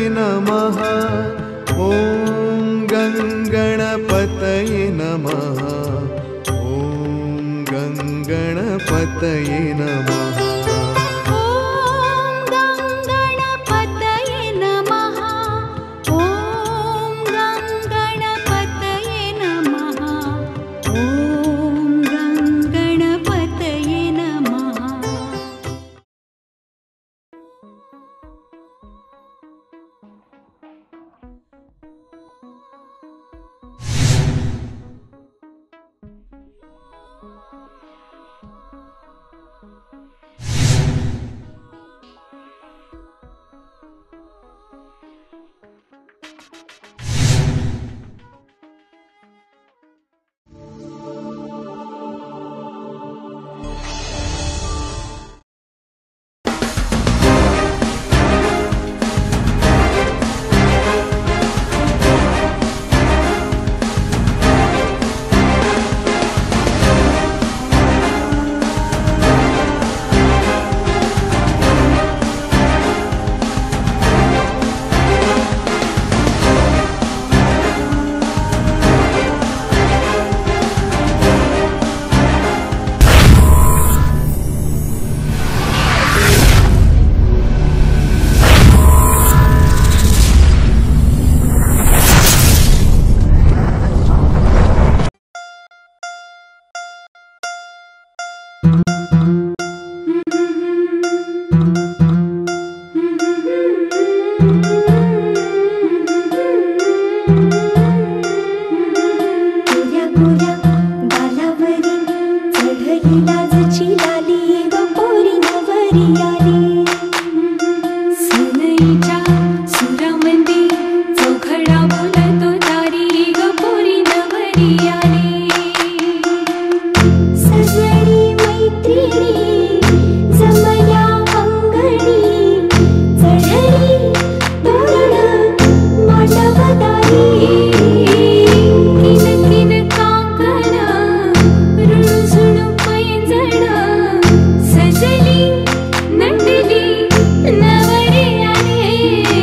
नमः। ॐ गणपतये नमः। ॐ गणपतये नमः। सजली नटली नवरी आले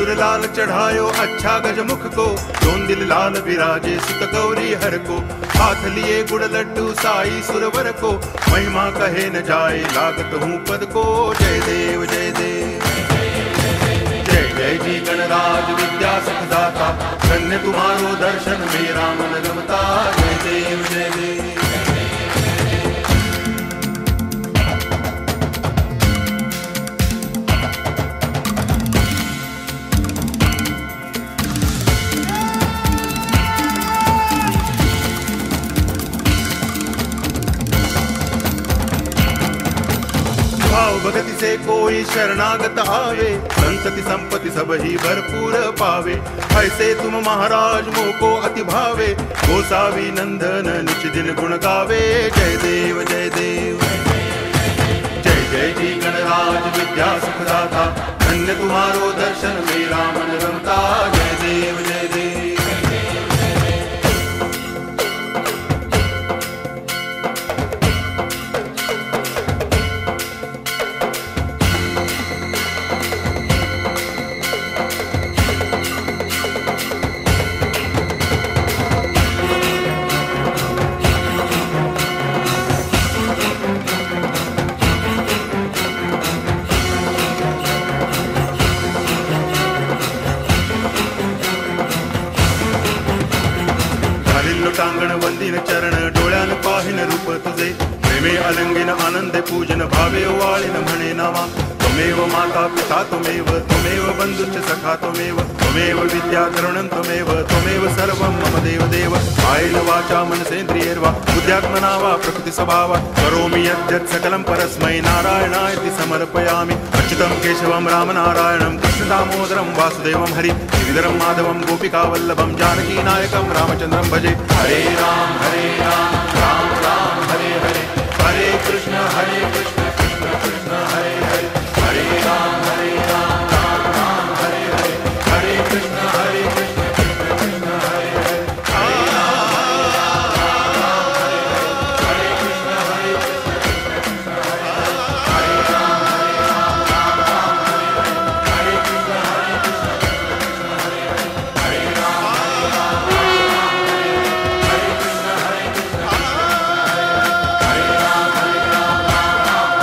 सिंदूर लाल चढ़ायो अच्छा गजमुख को, दोन दिल लाल विराजे सुत गौरी हर को, हाथ लिए गुड़ लड्डू साई सुरवर को, महिमा कहे न जाए लागत हूँ पद को। जय देव जय देव जय जय जी गणराज विद्या सुखदाता, धन्य तुम्हारो दर्शन मेरा मन रमता। जय देव जय देव भाव भगति से कोई शरणागत आवे, संतति संपत्ति सब ही भरपूर पावे। ऐसे तुम महाराज मोको अति भावे, गोसावी नंदन निच दिन गुण गावे। जय देव जय देव जय जय जी गणराज विद्या सुखदाता, धन्य तुम्हारो दर्शन मेरा मन रमता। जय देव जय देव टांगण वंदिन चरण डोळ्यान पाहिन रूप तुझे, प्रेमे अलंगिन आनंद पूजन भावे वाळिन म्हणे नामा। त्वमेव माता पिता त्वमेव, त्वमेव बंधुश्च सखा त्वमेव, त्वमेव विद्या तरुणं त्वमेव, त्वमेव सर्वं मम देव देव। कायेन वाचा मनसेन्द्रियैर्वा बुद्ध्यात्मना वा प्रकृति स्वभावात् करोमि यद्यत् सकलं परस्मै नारायणायति समर्पयामि। अच्युतं केशवं रामनारायणं कृष्ण दामोदरं वासुदेवं हरि गिरिधरं माधवं गोपिकावल्लभं जानकी नायकं रामचन्द्रं भजे। हरे राम राम राम हरे हरे, हरे कृष्ण कृष्ण कृष्ण हरे हरे, हरे राम राम राम हरे हरे, हरे कृष्ण कृष्ण कृष्ण हरे हरे, हरे राम हरे कृष्ण कृष्ण हरे हरे, हरे राम राम हरे हरे, हरे कृष्ण कृष्ण हरे हरे, हरे राम हरे कृष्ण हरे कृष्ण हरे राम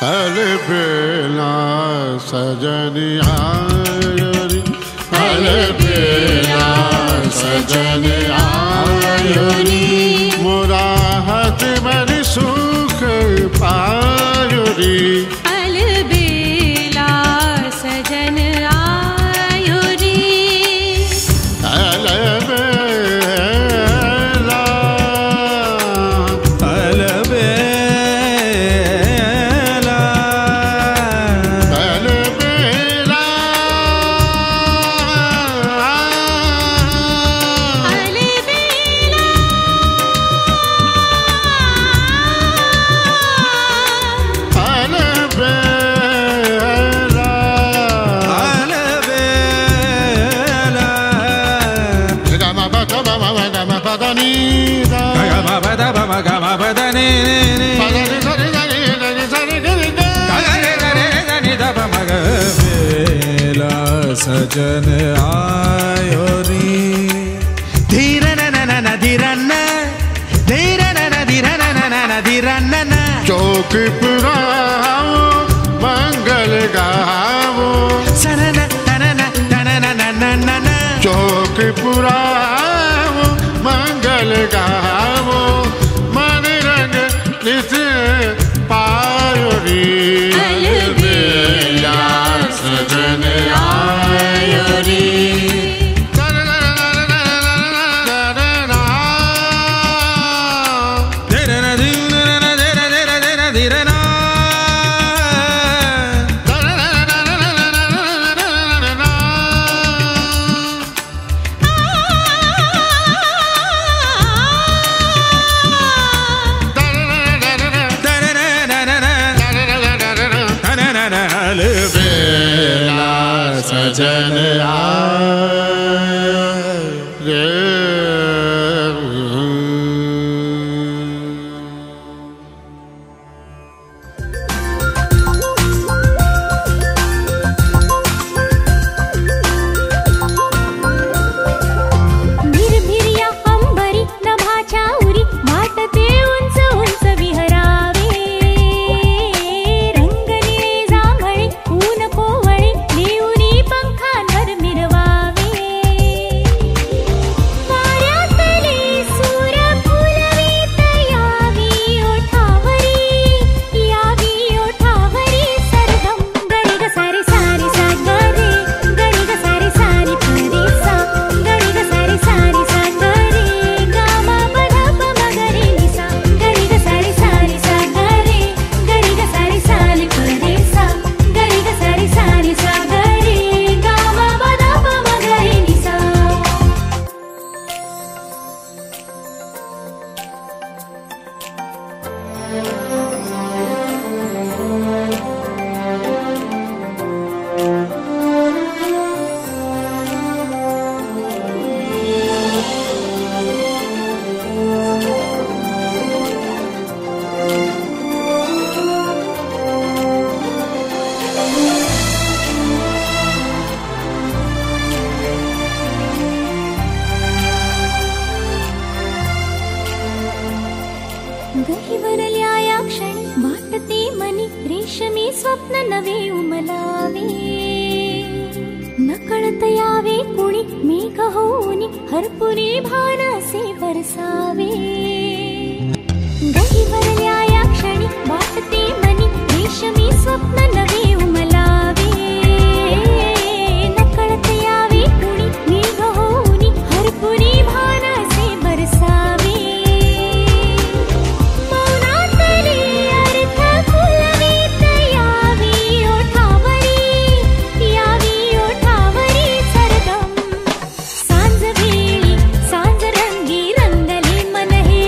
अलबेला सजनी आयो रे, अलबेला सजनी आयो रे, मोरा हाथ में सुख पायो रे, अलबेला सजन आयो रे, अलबेला अलबेला अलबेला अलबेला अलबेला गम पद गम पद नी दा गम पद बम गम पद नी नी पद नी सरि सरि सरि सरि दा गरे गरे गनि दब मग बेला सजन आयो रे धीरन नन धीरन धीरन धीरन नन धीरन चौक पुराओ मंगल गाओ सनन तनन तनन नन चौक पुराओ मंगल गाओ मन रंग नित पायो रे अलबेला सजन आयो रे धीरन धीरन धीरन धीरन अलबेला सजन आयो रे भिरभिरिया अंबरी नभाच्या उरी माटते उंच उंच विहरावे रंगनिळे जांभळे ऊन कोवळे देऊनी पंखांवर मिरवावे वाऱ्यातले सूर फुलवीत यावी ओठावरी सरगम गणिग सारे सारे सागरे गणिग सारे सारे परेसा गणिग सारे सारे सागरे गामा पधप मगरे निसा गणिग सारे सारे सागरे गणिग सारे सारे परेसा गणिग सारे सारे सागरे गामा पधप मगरे निसा गहिवरल्या या क्षणी वाटते मनी रेशमी स्वप्न नवे उमलावे नकळत यावे कुणी मेघ होऊनी हरपुरी भान असे बरसावे गहिवरल्या या क्षणी वाटते मनी रेशमी स्वप्न नवे उमलावे नकळत यावे कुणी मेघ होऊनी हरपुरी भान असे बरसावे मौनातले अर्थ फुलवीत यावी ओठावरी सरगम सांज वेळी सांज रंगी रंगले मन हे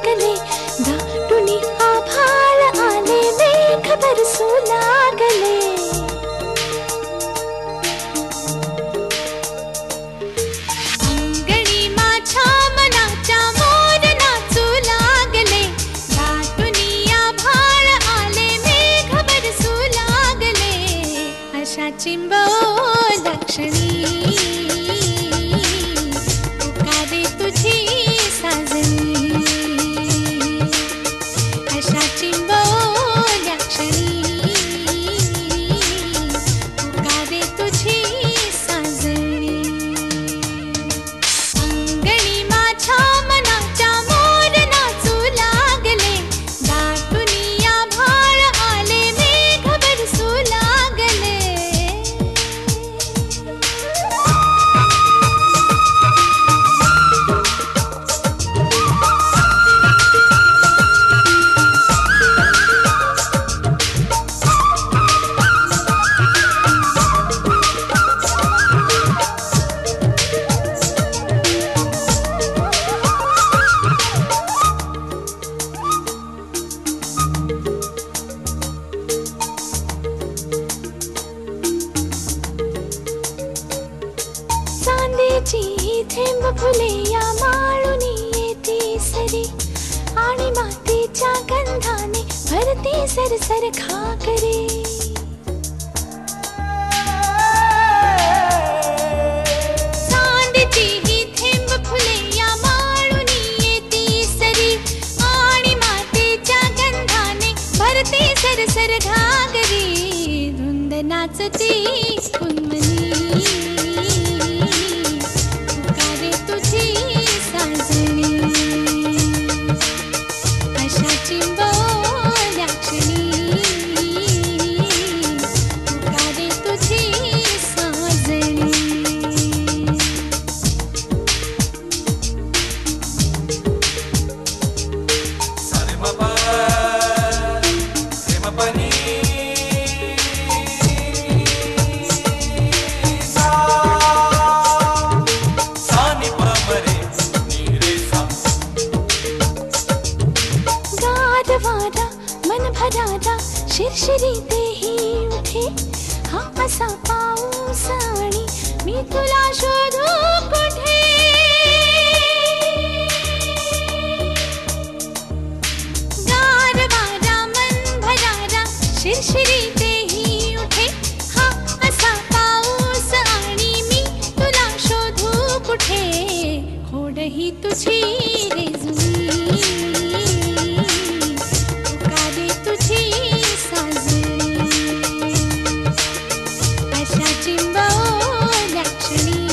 लागले दाटुनी आभाळ आले मेघ बरसू लागले अंगणी माझ्या मनाच्या मोर नाचू लागले दाटुनी आभाळ आले मेघ बरसू लागले अशा चिंबोला क्षणी पुकारे तुझी साजणी अशा चिंबोल्या क्षणी पुकारे तुझी साजणी अंगणी माझ्या मनाच्या मोर नाचू लागले दाटुनी आभाळ आले मेघ बरसू लागले चांदीची थेंब फुले या माळुनी येती सरी आणि मातीच्या गंधाने भरती सरसर खाकरे चांदीची थेंब फुले या माळुनी येती सरी आणि मातीच्या गंधाने भरती सरसर घागरी धुंद नाचती कुंदनी पुकारे तुझी साजणी अशा चिंबोल्या क्षणी पुकारे तुझी साजणी गारवारा मन भरारा शिरशिरी तेही उठे हा असा पाऊस आणि मी तुला शोधू कुठे गारवारा मन भरारा शिरशिरी तेही उठे हा असा पाऊस आणि मी तुला शोधू कुठे खोड ही तुझी रेजुनी पुकारे तुझी साजणी अशा चिंबोल्या क्षणी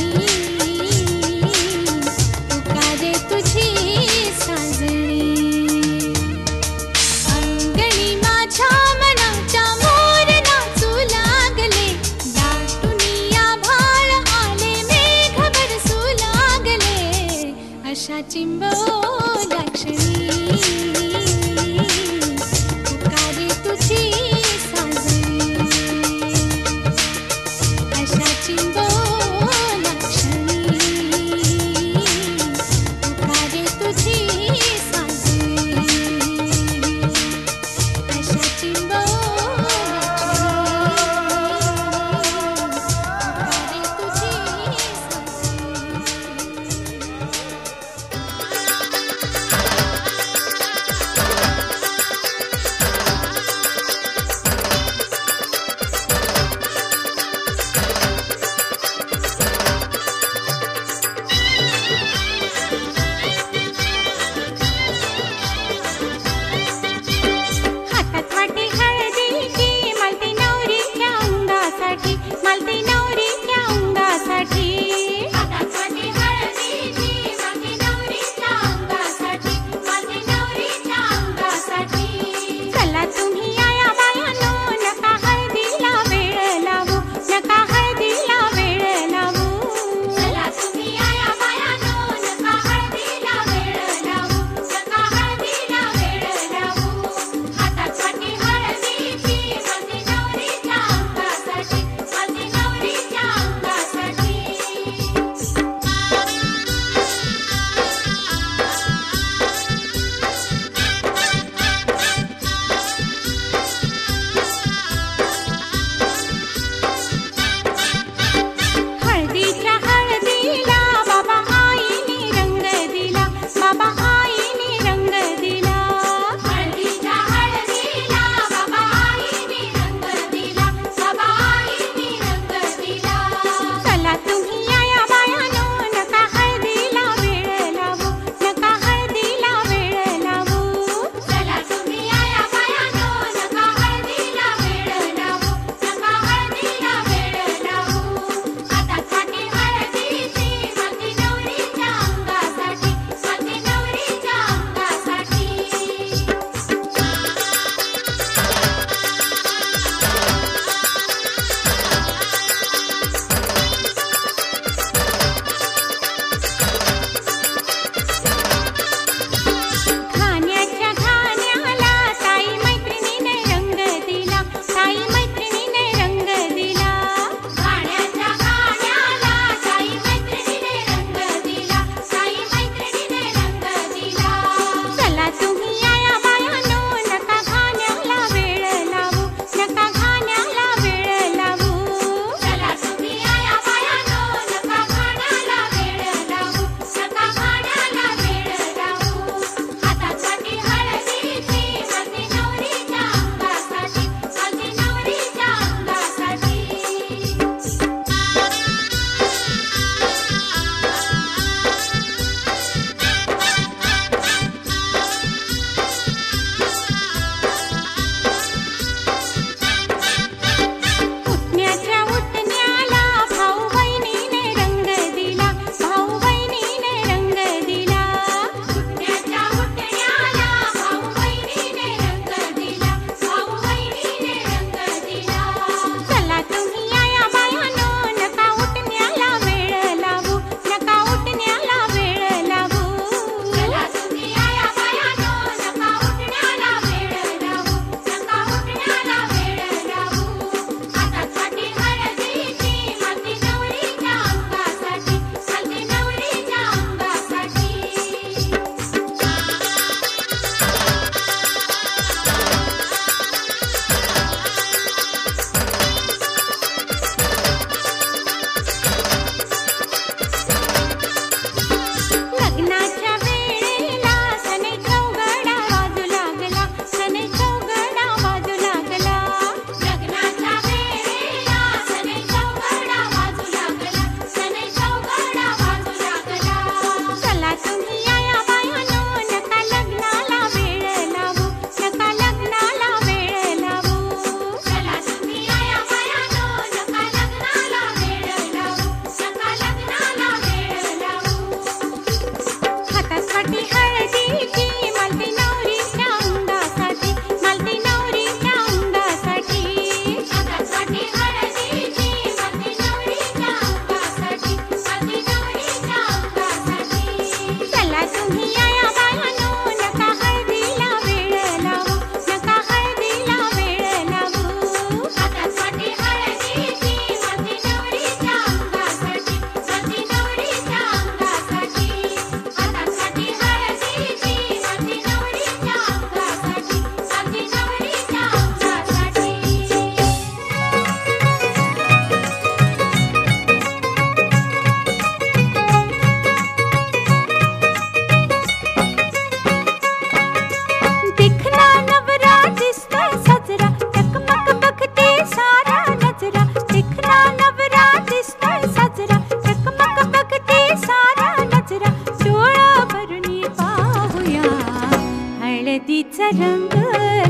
हळदीचा रंग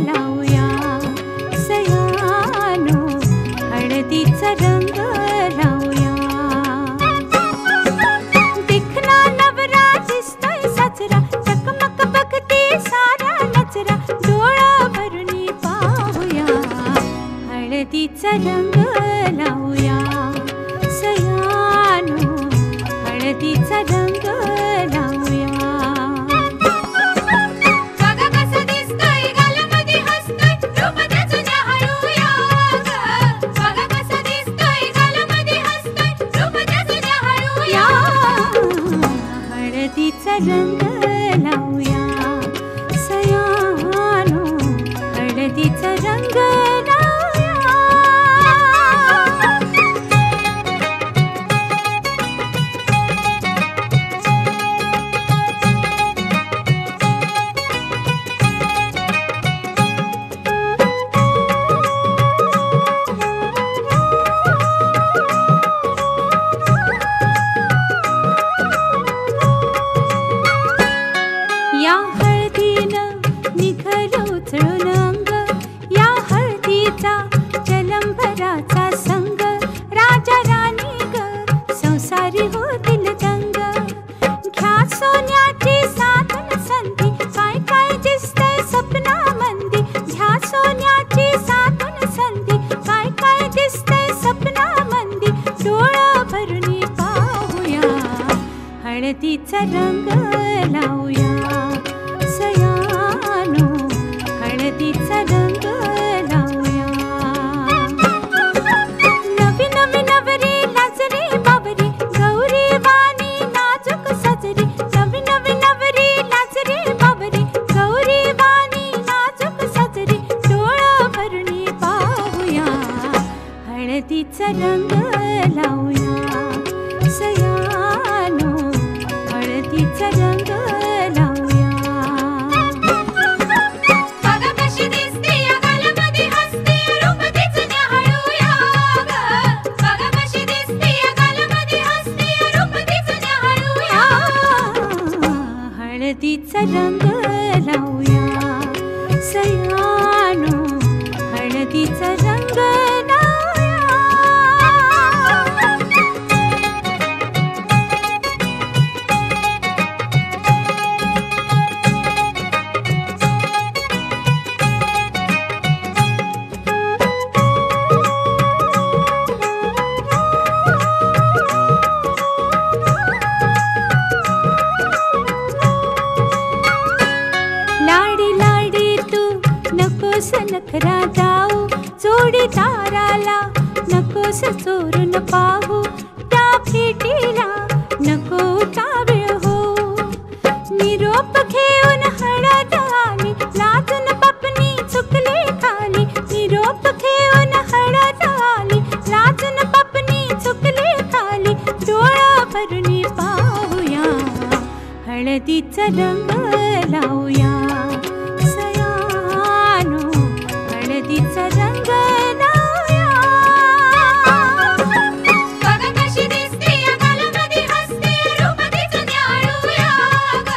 लावूया सयानो, हळदीचा रंग लावूया. दिखना नवरा दिसतोय साजरा, चकमक बघते सारा नजरा, डोळा भरून पाहूया. हळदीचा रंग लावूया सयानो, हळदीचा रंग लावूया. बघा कसं दिसतोय गालामध्ये हसतोय, रूप त्याचं न्याहाळूया ग. बघा कसं दिसतोय गालामध्ये हसतोय, रूप त्याचं न्याहाळूया. हळदीचा रंग लावूया सयानो, हळदीचा रंग लावूया. या हळदीनं निघलं उचलून अंग, या हळदीचा जलंभराचा संग, राजा राणी ग संसारी होतील दंग. घ्या सोन्याची साधन संधी, काय काय दिसतंय सपनामंदी. घ्या सोन्याची साधन संधी, काय काय दिसतंय सपनामंदी, डोळा भरून पाहूया. हळदीचा रंग लावूया सयानो, हळदीचा रंग लावूया. नवी नवी नवरी लाजरी बावरी, गौरी वाणी नाजूक सजरी. नवी नवी नवरी लाजरी बावरी, गौरी वाणी नाजूक सजरी, डोळा भरून पाहूया. हळदीचा रंग लावूया सयानो, हळदीचा रंग लावूया. बघा कशी दिसते या गालामध्ये हसते, रूप तिचं न्याहाळूया ग. बघा कशी दिसते या गालामध्ये हसते, रूप तिचं न्याहाळूया. हळदीचा रंग लावूया सयानो, हळदीचा रंग लावूया. लाडी लाडी तू नकोस नखरा जाऊ, जोडीदाराला नकोस चोरून पाहू, त्या भेटीला नको उतावीळ हो. निरोप घेऊन हळद आली, लाजून पपनी चुकली खाली. निरोप घेऊन हळद आली, लाजून पपनी चुकली खाली, डोळा भरून पाहूया. हळदीचा रंग लावूया सयानो, हळदीचा रंग लावूया. बघा कशी दिसते या गालामध्ये हसते, रूप तिचं न्याहाळूया ग.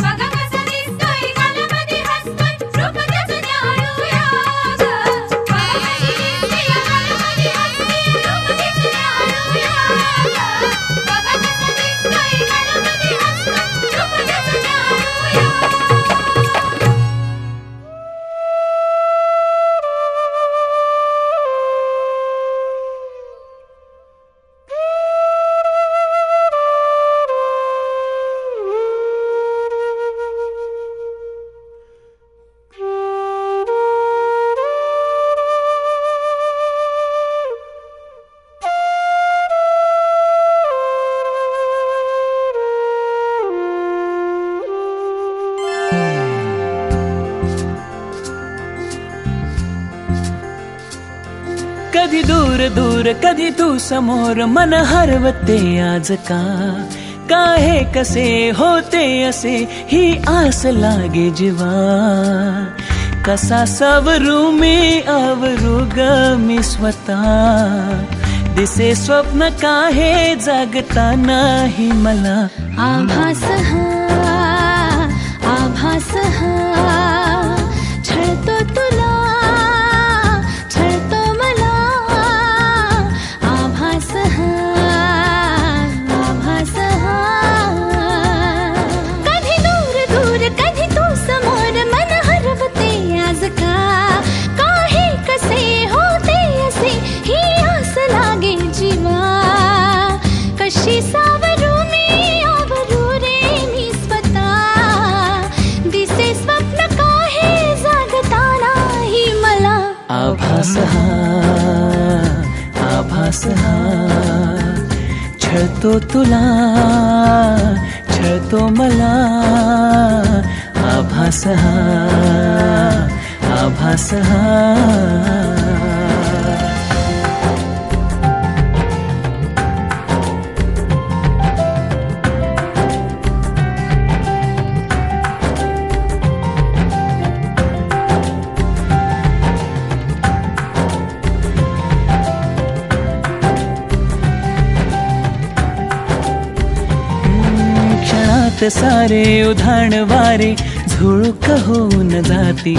बघा कसं दिसतोय गालामध्ये हसतोय, रूप त्याचं न्याहाळूया ग. बघा कशी दिसते या गालामध्ये हसते, रूप तिचं न्याहाळूया ग. बघा कसं दिसतोय गालामध्ये हसतोय, रूप त्याचं न्याहाळूया. कधी दूर दूर कधी तू समोर, मन हरवते आज का. काहे कसे होते असे ही आस लागे जीवा. कसा सावरू मी आवरू ग मी स्वतः. दिसे स्वप्न काहे जागता नाही मला. आभास हा, आभास हा. आभास हा आभास हा छळतो तुला छळतो मला आभास हा आभास हा सारे उधाण वारे झुळूक होऊन जाती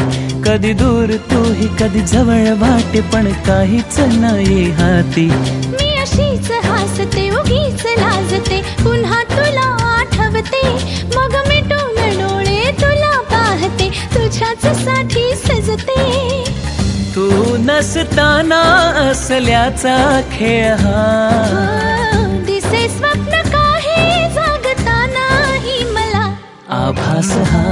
कधी दूर तूही कधी जवळ वाटे पण काहीच नाही हाती मी अशीच हसते उगीच लाजते पुन्हा तुला आठवते मग मिटून डोळे तुला पाहते तुझ्याच साठी सजते तू नसताना असल्याचा खेळ हा दिसे स्वप्न काही जागतानाही मला आभास हा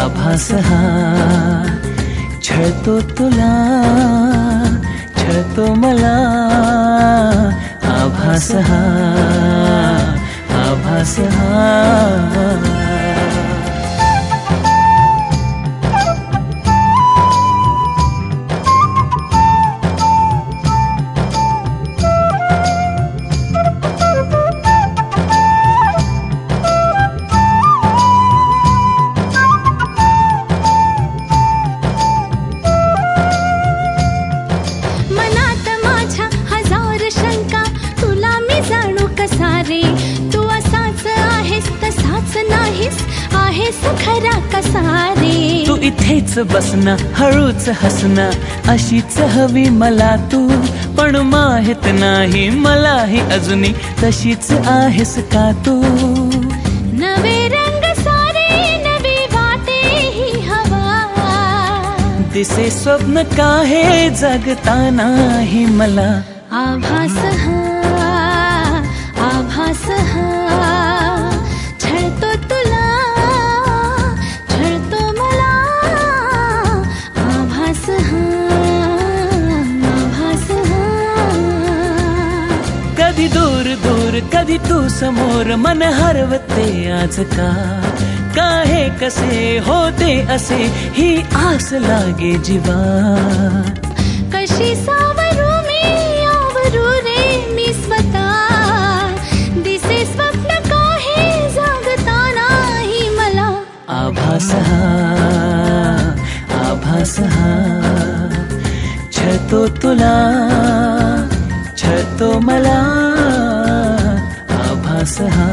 आभास हा छळतो तुला छळतो मला आभास हा आभास हा तू इथेच बसना हळूच हसना अशीच हवी मला तू पण माहित नाही मलाही अजूनही तशीच आहेस का तू नवे रंग सारे नवी वाटे ही हवा दिसे स्वप्न काहे जगतानाही मला आभास हा आभास हा छळतो तुला छळतो मला आभास हा आभास हा कधी दूर दूर कधी तू समोर मन हरवते आज का हे कसे होते असे ही आस लागे जीवा कशी सावरू मी आवरू रे मी स्वतः दिसे स्वप्न काही जागतानाही मला आभास हा आभास हा छळतो तुला छळतो मला आभास हा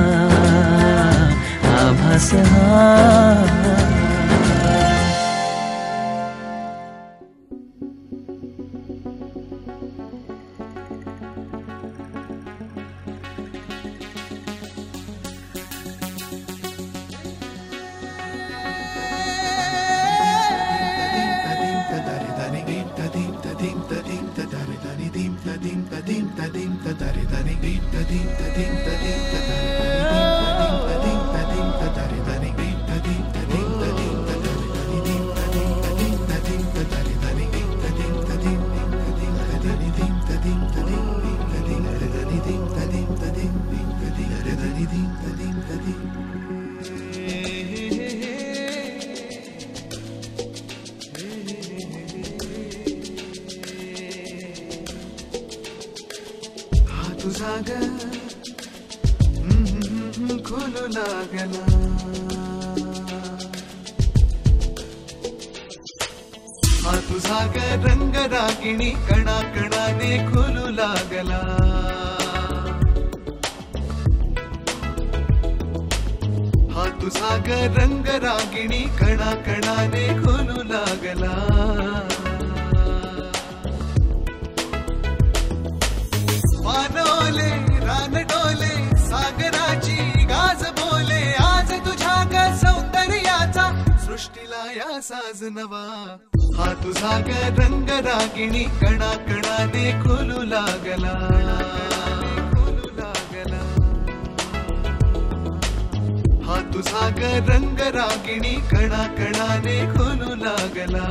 आभास हा तुझा ग खोलू लागला हा तुझा ग रंग रागिणी कणा कणाने खोलू लागला हा तुझा ग रंग रागिणी कणा कणाने खोलू लागला वानोले रानडोले सागराची गाज बोले आज तुझ्या ग सौंदर्याचा सृष्टीला या साज नवा हा तुझा ग रंग रागिणी कणा कणाने खोलू लागला खोलू लागला हा तुझा ग रंग रागिणी कणा कणाने खोलू लागला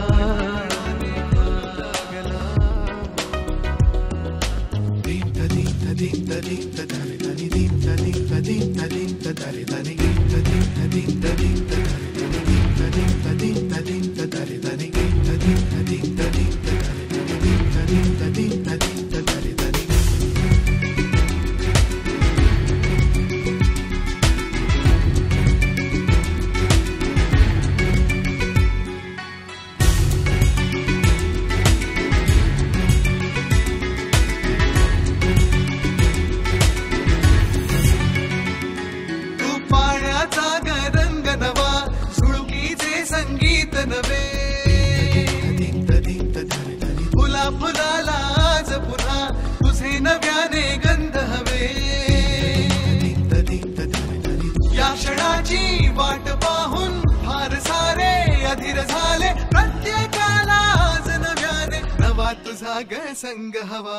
संग हवा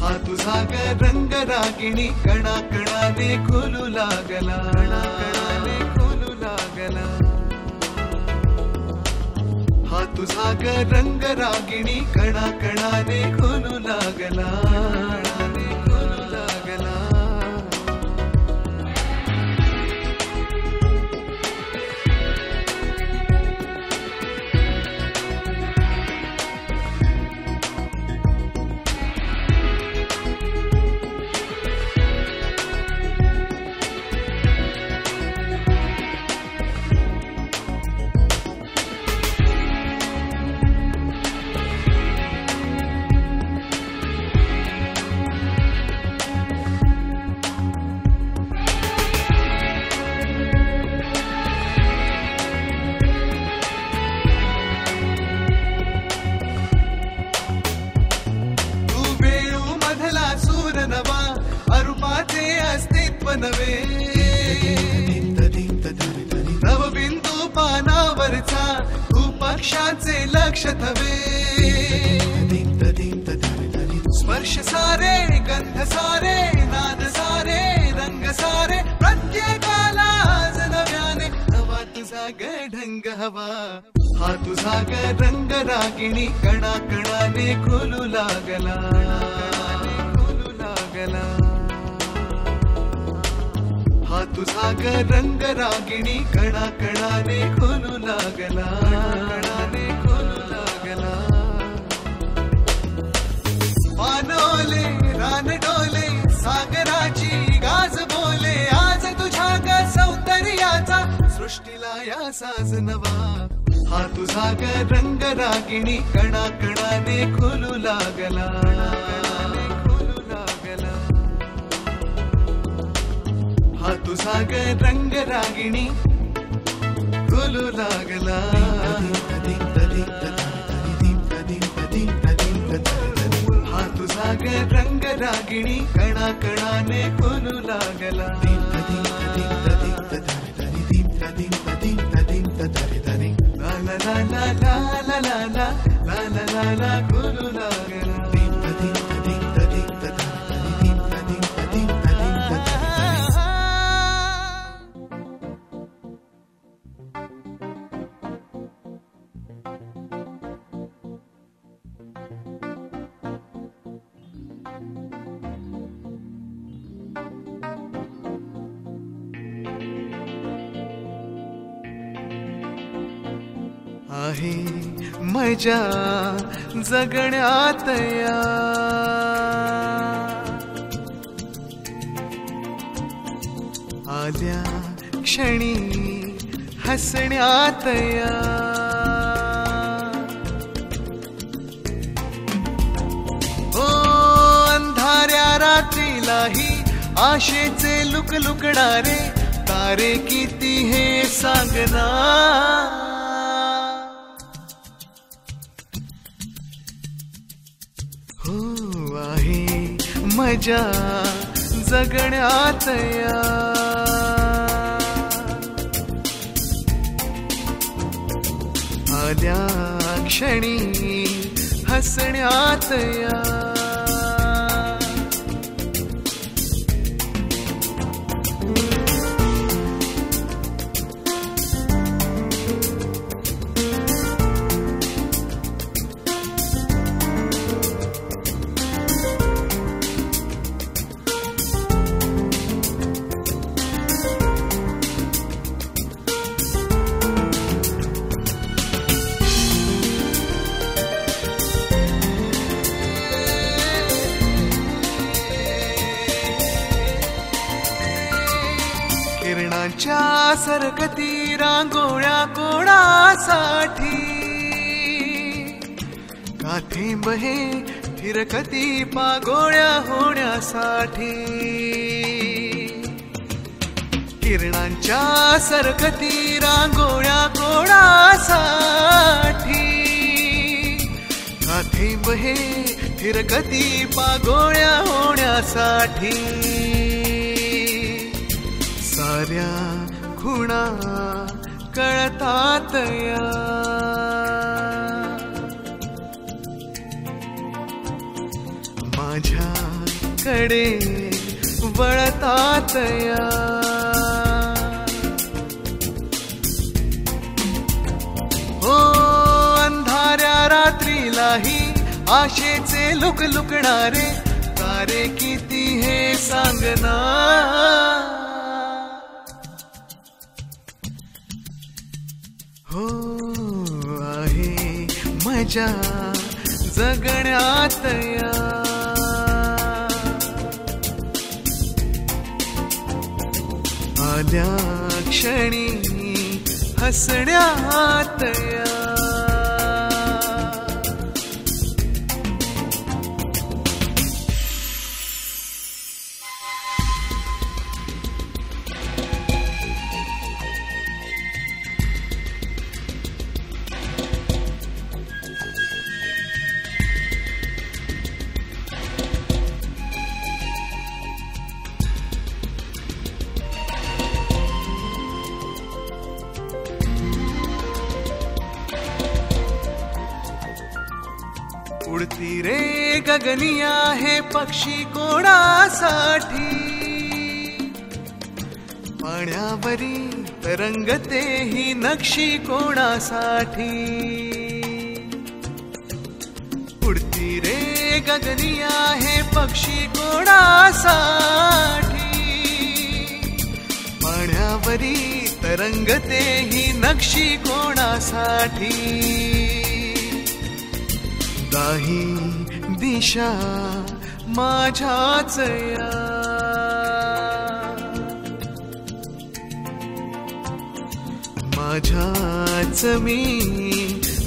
हा तुझा ग रंग रागिणी कणा कणाने खोलू लागला कणा कणाने खोलू लागला हा तुझा ग रंग रागिणी कणा कणाने खोलू लागला कणाने खोलू लागला नवबिंदू पानावरचा तू पक्षाचे लक्ष थवे स्पर्श सारे गंध सारे नाद सारे रंग सारे प्रत्येकाला आज नव्याने नवा तुझा ग ढंग हवा हा तुझा ग रंग रागिणी कणा कणाने खोलू लागला खोलू लागला हा तुझा ग रंग रागिणी कणा कणाने खोलू लागला कणाने खोलू लागला पानोले रान डोले सागराची गाज बोले आज तुझ्या ग सौंदर्याचा सृष्टीला या साज नवा हा तुझा ग रंग रागिणी कणा कणाने खोलू लागला कणाने खोलू लागला हा तुझा ग रंग रागिणी खोलू लागला हा तुझा ग रंग रागिणी कणा कणाने खोलू लागला ला ला ला ला ला ला ला ला ला ला ला खोलू लागला आहे मजा जगण्यात या आल्या क्षणी हसण्यात या ओ अंधाऱ्या रात्रीलाही आशेचे लुकलुकणारे तारे किती हे सांगना मजा जगण्यात या आल्या क्षणी हसण्यात या सरकती रांगोळ्या कोणासाठी, काथेंब हे फिरकती पागोळ्या होण्यासाठी, किरणांच्या सरकती रांगोळ्या कोणासाठी, काथेंब हे फिरकती पागोळ्या होण्यासाठी, साऱ्या खुणा कळतात या, माझ्याकडे वळतात या, हो अंधाऱ्या रात्रीलाही आशेचे लुकलुकणारे तारे किती हे सांगना, हो आहे मजा जगण्यात या, आल्या क्षणी हसण्यात या, उडती रे गगनिया हे पक्षी कोणासाठी, पाण्यावरी तरंगते ही नक्षी कोणासाठी, उडती रे गगनिया हे पक्षी कोणासाठी, पाण्यावरी तरंगते ही नक्षी कोणासाठी, दाही दिशा माझ्याच या, माझ्याच मी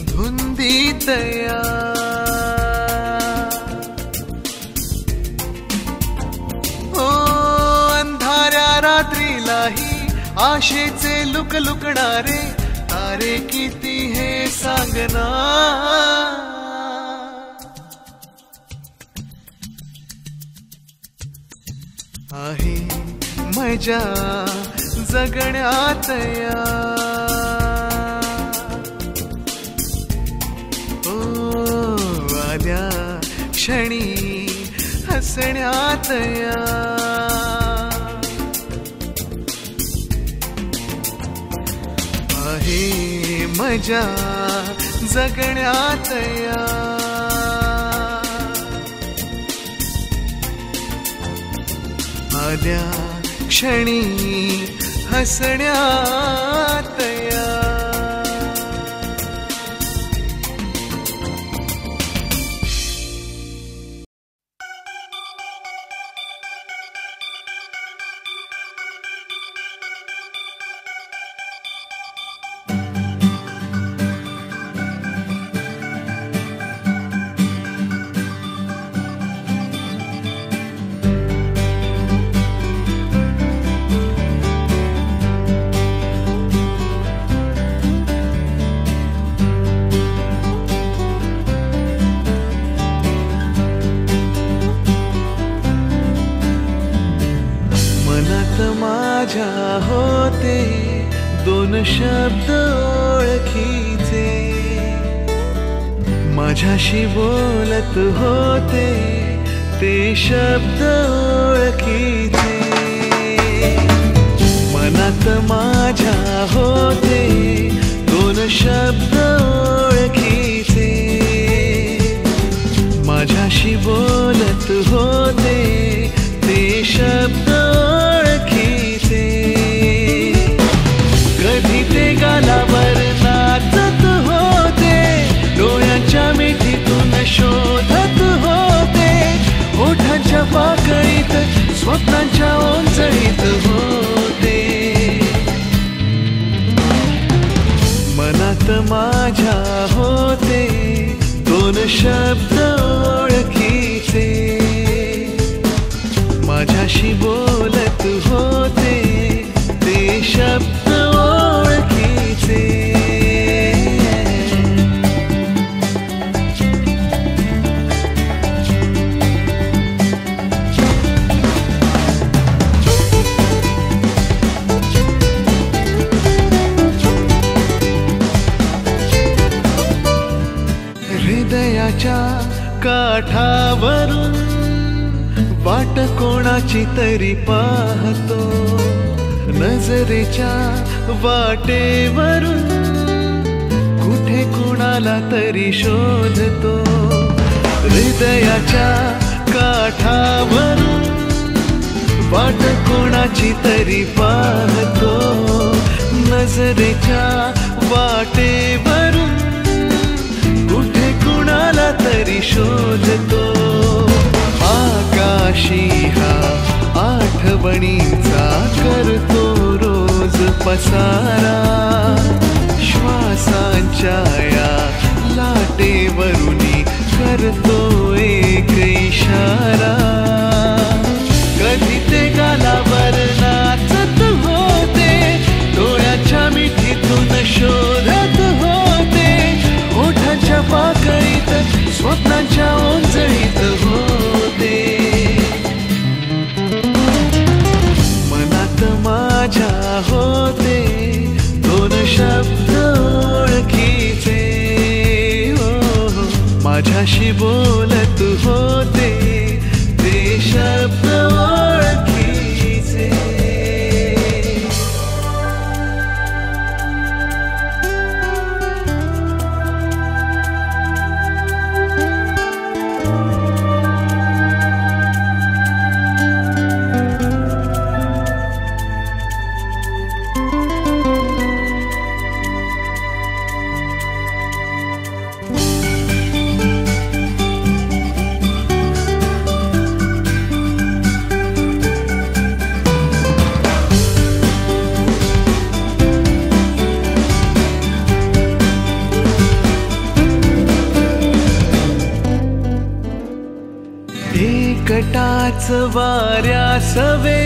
धुंदीत या, ओ अंधाऱ्या रात्रीलाही आशेचे लुकलुकणारे तारे किती हे सांगना, आहे मजा जगण्यात या, ओ आल्या क्षणी हसण्यात या, आहे मजा जगण्यात या, आल्या क्षणी हसण्यात या, माझ्या होते दोन शब्द ओळखीचे, माझ्याशी बोलत होते ते शब्द ओळखीचे, मनात माझ्या होते दोन शब्द ओळखीचे, माझ्याशी बोलत होते ते शब्द ओळखीचे, कधी ते गालावर नाचत होते, डोळ्यांच्या मिठीतून शोधत होते, ओठांच्या पाकळीत स्वप्नांच्या ओंजळीत होते, माझ्या होते दोन शब्द ओळखीचे, माझ्याशी बोलत होते ते शब्द ओळखीचे. हृदयाच्या काठावरून वाट कोणाची तरी पाहतो, नजरेच्या वाटेवरून कुठे कुणाला तरी शोधतो. हृदयाच्या काठावरून वाट कोणाची तरी पाहतो, नजरेच्या वाटेवरून कुठे कुणाला तरी शोधतो. आकाशी हा आठवणींचा करतो रोज पसारा, श्वासांच्या या लाटेवरुनी करतो एक इशारा. कधी ते गालावर नाचत होते, डोळ्याच्या मिठीतून शोधत होते, ओठाच्या पाकळीत स्वप्नांच्या ओंजळीत होते. मनात माझ्या होते दोन शब्द ओळखीचे, माझ्याशी बोलत होते ते शब्द ओळखीचे. एकटाच वाऱ्यासवे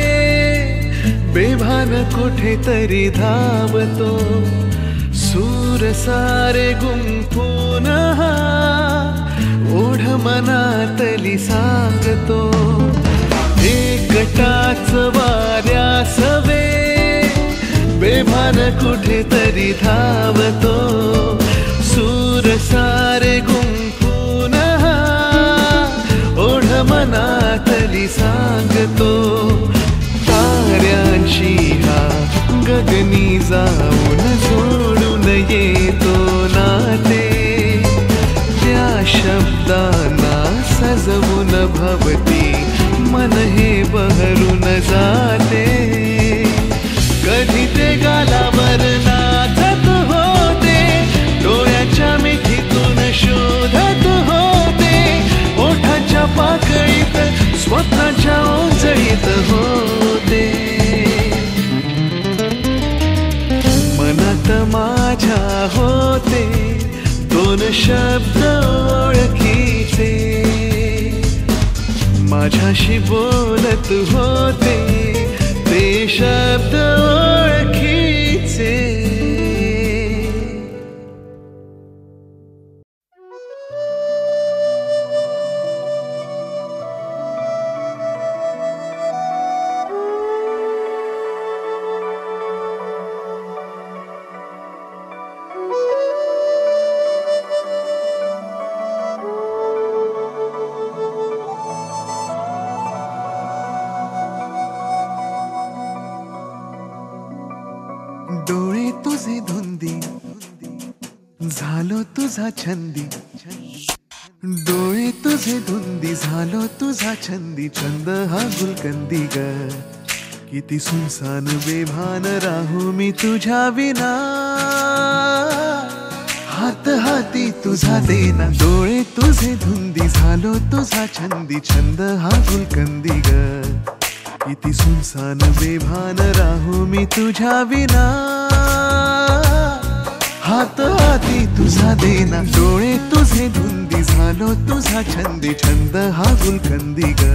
बेभान कुठेतरी धावतो, सूर सारे गुंफून हा ओढ मनातली सांगतो. एकटाच वाऱ्यासवे बेभान कुठेतरी धावतो, सूर सारे गुंफून हा ओढ मनातली सांगतो. ताऱ्यांशी हा गगनी जाऊन जोडून येतो नाते, त्या शब्दांना सजवून भवती मन हे बहरून जाते. कधी ते गालावर नाचत होते, डोळ्याच्या मिठीतून शोधत होते, ओठाच्या पाकळीत स्वप्नाच्या ओंजळीत होते. मनात माझ्या होते दोन शब्द ओळखीचे, माझ्याशी बोलत होते ते शब्द ओळखीचे. डोळे तुझे धुंदी झालो तुझा छंदी, डोळे तुझे धुंदी झालो तुझा छंदी. छंद हा गुलकंदी ग, किती सुनसान बेभान राहू मी तुझ्या विना. हात हाती तुझा देना, डोळे तुझे धुंदी झालो तुझा छंदी. छंद हा गुलकंदी ग, किती सुनसान बेभान राहू मी तुझ्या विना. हात हाती तुझा देना डोळे तुझे धुंदी झालो तुझा छंदी छंद हा गुलकंदी ग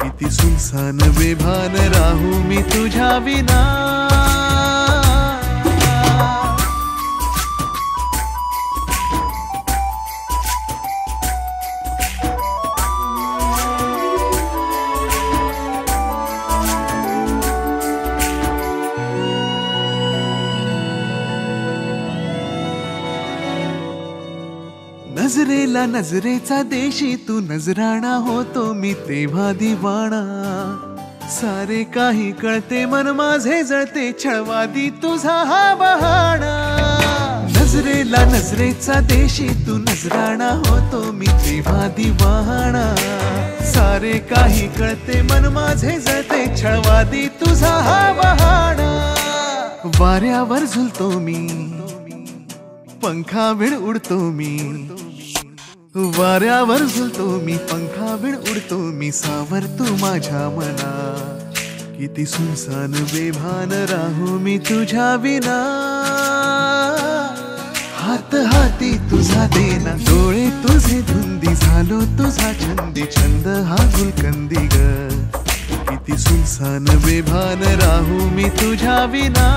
किती सुनसान बेभान राहू मी तुझ्या विना नजरेला नजरेचा देशी तू नजराणा होतो मी तेव्हा दिवाणा सारे काही कळते मन माझे जळते छळवादी तुझा हा बहाणा नजरेला नजरेचा देशी तू नजराणा होतो मी तेव्हा दिवाणा सारे काही कळते मन माझे जळते छळवादी तुझा हा बहाणा वाऱ्यावर झुलतो मी पंखावीण उडतो मी वाऱ्यावर झुलतो मी पंखावीण उडतो मी सावर तू माझ्या मना किती सुनसान बेभान राहू मी तुझ्या विना हात हाती तुझा देना डोळे तुझे धुंदी झालो तुझा छंदी छंद हा गुलकंदी ग किती सुनसान बेभान राहू मी तुझ्या विना